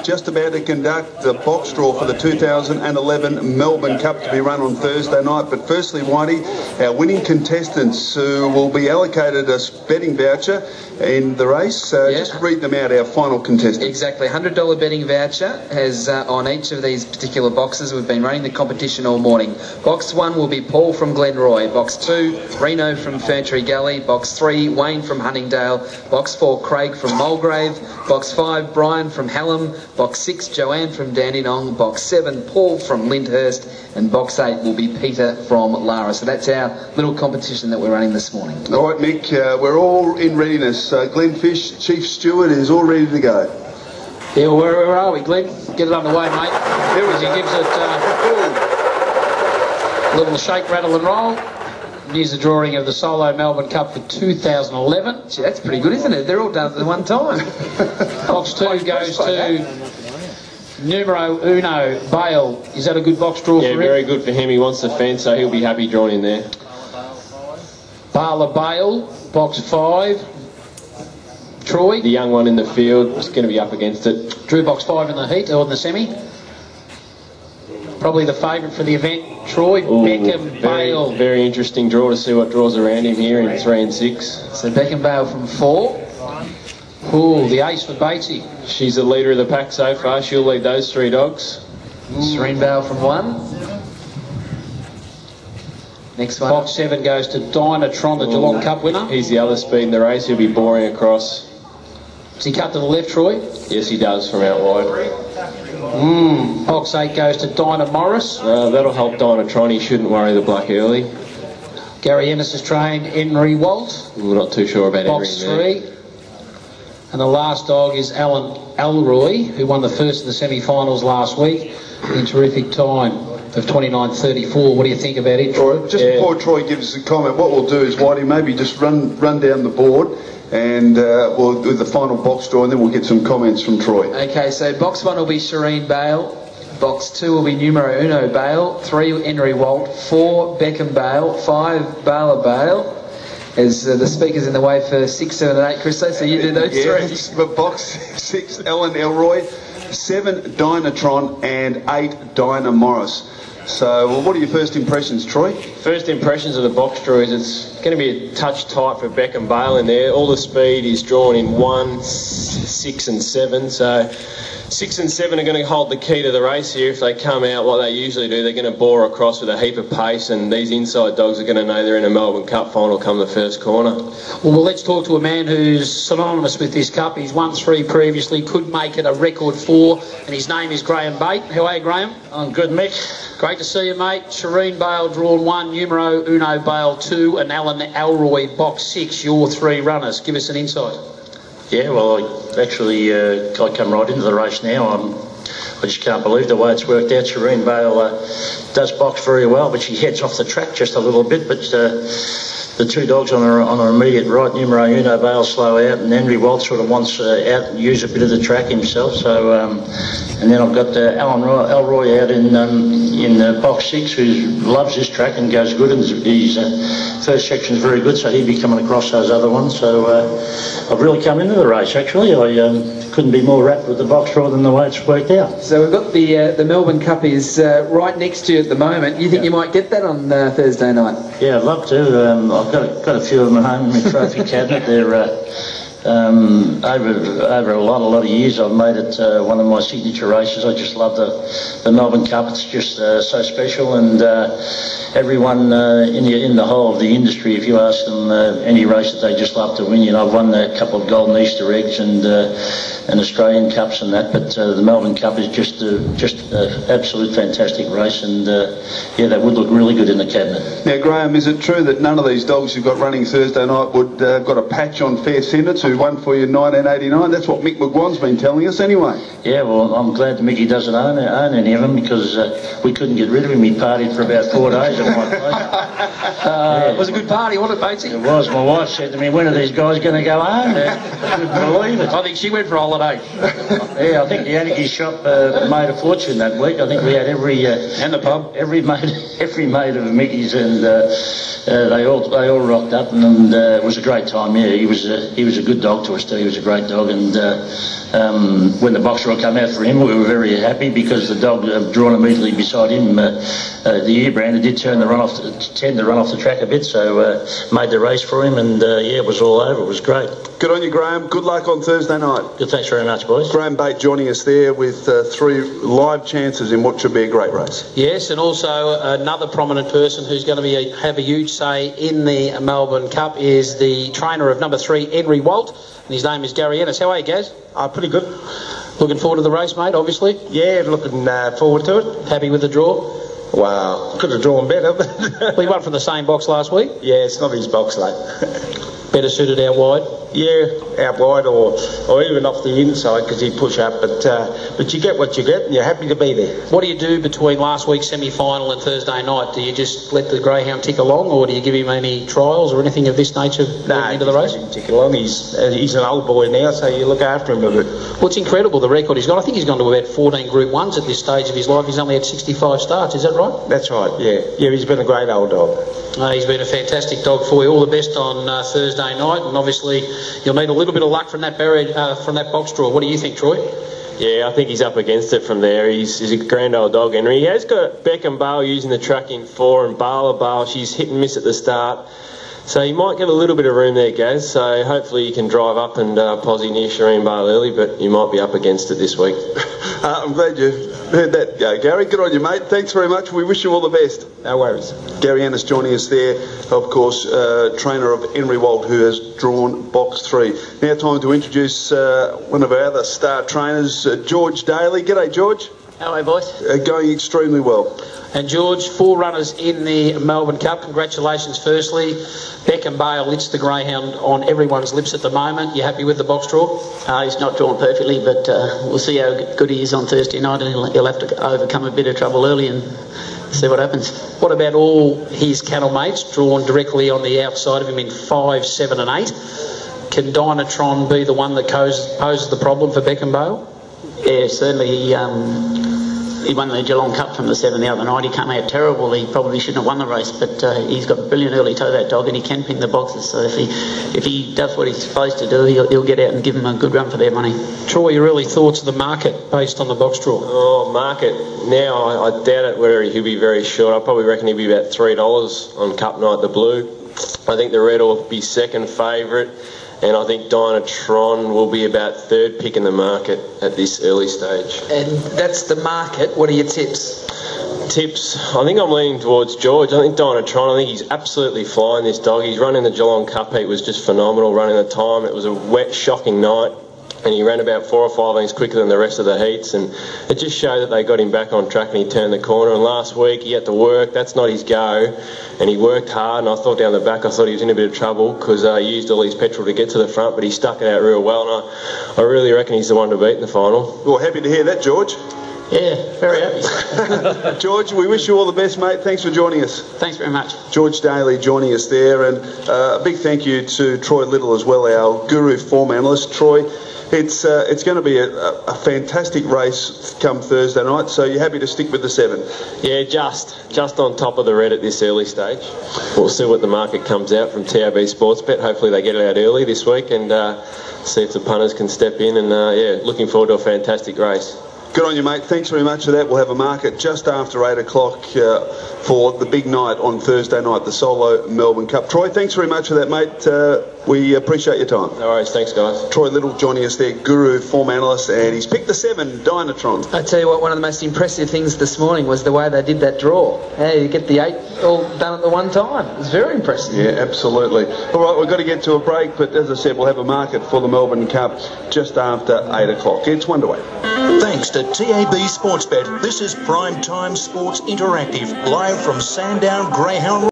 Just about to conduct the box draw for the 2011 Melbourne Cup to be run on Thursday night. But firstly, Whitey, our winning contestants who will be allocated a betting voucher in the race. Just read them out, our final contestants. Exactly, $100 betting voucher has on each of these particular boxes. We've been running the competition all morning. Box 1 will be Paul from Glenroy. Box 2, Reno from Ferntree Gully. Box 3, Wayne from Huntingdale. Box 4, Craig from Mulgrave. Box 5, Brian from Hallam. Box 6, Joanne from Dandenong. Box 7, Paul from Lyndhurst. And Box 8 will be Peter from Lara. So that's our little competition that we're running this morning. All right, Mick, we're all in readiness. Glenn Fish, Chief Steward, is all ready to go. Yeah, where are we, Glenn? Get it underway, mate. Here as he gives it a little shake, rattle and roll. Here's the drawing of the Solo Melbourne Cup for 2011. Gee, that's pretty good, isn't it? They're all done at the one time. Box 2 goes to numero uno, Bale. Is that a good box draw for him? Yeah, very good for him. He wants the fence, so he'll be happy drawn in there. Bala Bale, box 5. Troy. The young one in the field is going to be up against it. Drew box 5 in the heat, or in the semi. Probably the favourite for the event, Troy. Beckham Bale. Very interesting draw to see what draws around him here in 3 and 6. So Beckham Bale from 4. Ooh, the ace for Batesy. She's the leader of the pack so far. She'll lead those 3 dogs. Serene Bale from 1. Next one. Box 7 goes to Dynatron, the Geelong Cup winner. He's the other speed in the race. He'll be boring across. Does he cut to the left, Troy? Yes, he does from out wide. Box 8 goes to Dinah Morris. That'll help Dynatron. He shouldn't worry the black early. Gary Ennis has trained Henry Walt. We're not too sure about Box Henry. 3. And the last dog is Alan Elroy, who won the first of the semi-finals last week in terrific time of 29.34. What do you think about it, Troy? Just before Troy gives us a comment, what we'll do is, Whitey, maybe just run down the board and we'll do the final box draw, and then we'll get some comments from Troy. Okay, so box 1 will be Serene Bale. Box 2 will be numero uno Bale. 3, Henry Walt. 4, Beckham Bale. 5, Bala Bale. As the speaker's in the way for 6, 7 and 8, Christo, so you do those 3. But box 6, Alan Elroy. 7, Dynatron. And 8, Dinah Morris. So, well, what are your first impressions, Troy? First impressions of the box draw is it's going to be a touch tight for Beckham Bale in there. All the speed is drawn in 1, 6 and 7. So 6 and 7 are going to hold the key to the race here. If they come out like they usually do, they're going to bore across with a heap of pace, and these inside dogs are going to know they're in a Melbourne Cup final come the first corner. Well, let's talk to a man who's synonymous with this cup. He's won 3 previously, could make it a record 4, and his name is Graham Bate. How are you, Graham? I'm good, Mick. Great to see you, mate. Serene Bale drawn 1, numero uno Bale 2, and Alan Elroy box 6. Your 3 runners. Give us an insight. Yeah, well, I come right into the race now. I just can't believe the way it's worked out. Serene Bale does box very well, but she heads off the track just a little bit. But the 2 dogs on her immediate right, numero uno Bale, slow out, and Henry Walt sort of wants out and use a bit of the track himself. So, and then I've got Alan Elroy out in box 6, who loves this track and goes good, and his first section's very good, so he'll be coming across those other ones. So I've really come into the race, actually. I couldn't be more wrapped with the box draw than the way it's worked out. So we've got the Melbourne Cup is right next to you at the moment. You think you might get that on Thursday night? Yeah, I'd love to. I've got a few of them at home in my trophy cabinet. They're over a lot of years. I've made it one of my signature races. I just love the Melbourne Cup. It's just so special, and everyone in the whole of the industry, if you ask them any race that they just love to win. You know, I've won a couple of golden Easter eggs and Australian Cups and that, but the Melbourne Cup is just an absolute fantastic race, and yeah, that would look really good in the cabinet. Now, Graham, is it true that none of these dogs you've got running Thursday night would got a patch on Fair Sentence, who won for you in 1989? That's what Mick McGuan's been telling us anyway. Yeah, well, I'm glad that Mickey doesn't own any of them, because we couldn't get rid of him. He partied for about 4 days at my place. It was a good party, wasn't it, Batesy? It was. My wife said to me, when are these guys going to go home? I couldn't believe it. I think she went for a holiday. Yeah, I think the Anarchy shop made a fortune that week. I think we had and the pub, every mate of Mickey's, and they all rocked up, and it was a great time. Yeah, he was a good good dog to us too. He was a great dog, and when the box draw came out for him, we were very happy because the dog drawn immediately beside him, the year brander, did tend to run off the track a bit, so made the race for him, and yeah, it was all over. It was great. Good on you, Graham. Good luck on Thursday night. Good, thanks very much, boys. Graham Bate joining us there with 3 live chances in what should be a great race. Yes, and also another prominent person who's going to have a huge say in the Melbourne Cup is the trainer of number 3, Henry Walt, and his name is Gary Ennis. How are you, Gaz? Pretty good. Looking forward to the race, mate, obviously? Yeah, looking forward to it. Happy with the draw? Wow, could have drawn better. Well, he won from the same box last week? Yeah, it's not his box, mate. Better suited out wide? Yeah, out wide or even off the inside because he push up. But you get what you get and you're happy to be there. What do you do between last week's semi-final and Thursday night? Do you just let the greyhound tick along, or do you give him any trials or anything of this nature into the race? No, tick along. He's an old boy now, so you look after him a bit. Well, it's incredible the record he's got. I think he's gone to about 14 Group 1s at this stage of his life. He's only had 65 starts, is that right? That's right, yeah. Yeah, he's been a great old dog. He's been a fantastic dog for you. All the best on Thursday night, and obviously you'll need a little bit of luck from that from that box draw. What do you think, Troy? Yeah, I think he's up against it from there. He's a grand old dog, Henry. He has got Beck and Bale using the track in 4, and Bale, she's hit and miss at the start. So you might get a little bit of room there, Gaz. So hopefully you can drive up and posse near Shireen Bale early, but you might be up against it this week. I'm glad you heard that, Gary. Good on you, mate. Thanks very much. We wish you all the best. No worries. Gary Ennis joining us there, of course, trainer of Henry Walt, who has drawn box 3. Now time to introduce one of our other star trainers, George Daly. G'day, George. How are you, boys? Going extremely well. And George, 4 runners in the Melbourne Cup. Congratulations, firstly. Beck and Bale, it's the greyhound on everyone's lips at the moment. You happy with the box draw? He's not drawn perfectly, but we'll see how good he is on Thursday night, and he'll have to overcome a bit of trouble early and see what happens. What about all his cattle mates drawn directly on the outside of him in 5, 7 and 8? Can Dynatron be the one that poses the problem for Beck and Bale? Yeah, certainly. He won the Geelong Cup from the 7 the other night. He came out terrible. He probably shouldn't have won the race, but he's got a brilliant early toe, that dog, and he can ping the boxes. So if he does what he's supposed to do, he'll get out and give them a good run for their money. Troy, your early thoughts of the market based on the box draw? Oh, market. Now, I doubt it whether he'll be very short. I probably reckon he'll be about $3 on Cup Night, the blue. I think the red will be second favourite. And I think Dynatron will be about 3rd pick in the market at this early stage. And that's the market. What are your tips? Tips. I think I'm leaning towards George. I think Dynatron, I think he's absolutely flying, this dog. He's running the Geelong Cup heat, was just phenomenal running the time. It was a wet, shocking night. And he ran about 4 or 5 lengths quicker than the rest of the heats, and it just showed that they got him back on track and he turned the corner. And last week he had to work, that's not his go, and he worked hard, and I thought down the back I thought he was in a bit of trouble because he used all his petrol to get to the front, but he stuck it out real well, and I really reckon he's the one to beat in the final. Well, happy to hear that, George. Yeah, very happy. George, we wish you all the best, mate. Thanks for joining us. Thanks very much. George Daly joining us there, and a big thank you to Troy Little as well, our guru form analyst. Troy, it's going to be a fantastic race come Thursday night, so you're happy to stick with the 7? Yeah, just on top of the red at this early stage. We'll see what the market comes out from TAB Sportsbet. Hopefully they get it out early this week and see if the punters can step in, and yeah, looking forward to a fantastic race. Good on you, mate. Thanks very much for that. We'll have a market just after 8 o'clock for the big night on Thursday night, the Solo Melbourne Cup. Troy, thanks very much for that, mate. We appreciate your time. No worries. Thanks, guys. Troy Little joining us there, guru, form analyst, and he's picked the 7, Dynatron. I tell you what, one of the most impressive things this morning was the way they did that draw. How you get the 8 all done at the one time. It was very impressive. Yeah, absolutely. All right, we've got to get to a break, but as I said, we'll have a market for the Melbourne Cup just after 8 o'clock. It's Wonderway. Thanks to TAB Sportsbet, this is Prime Time Sports Interactive, live from Sandown Greyhound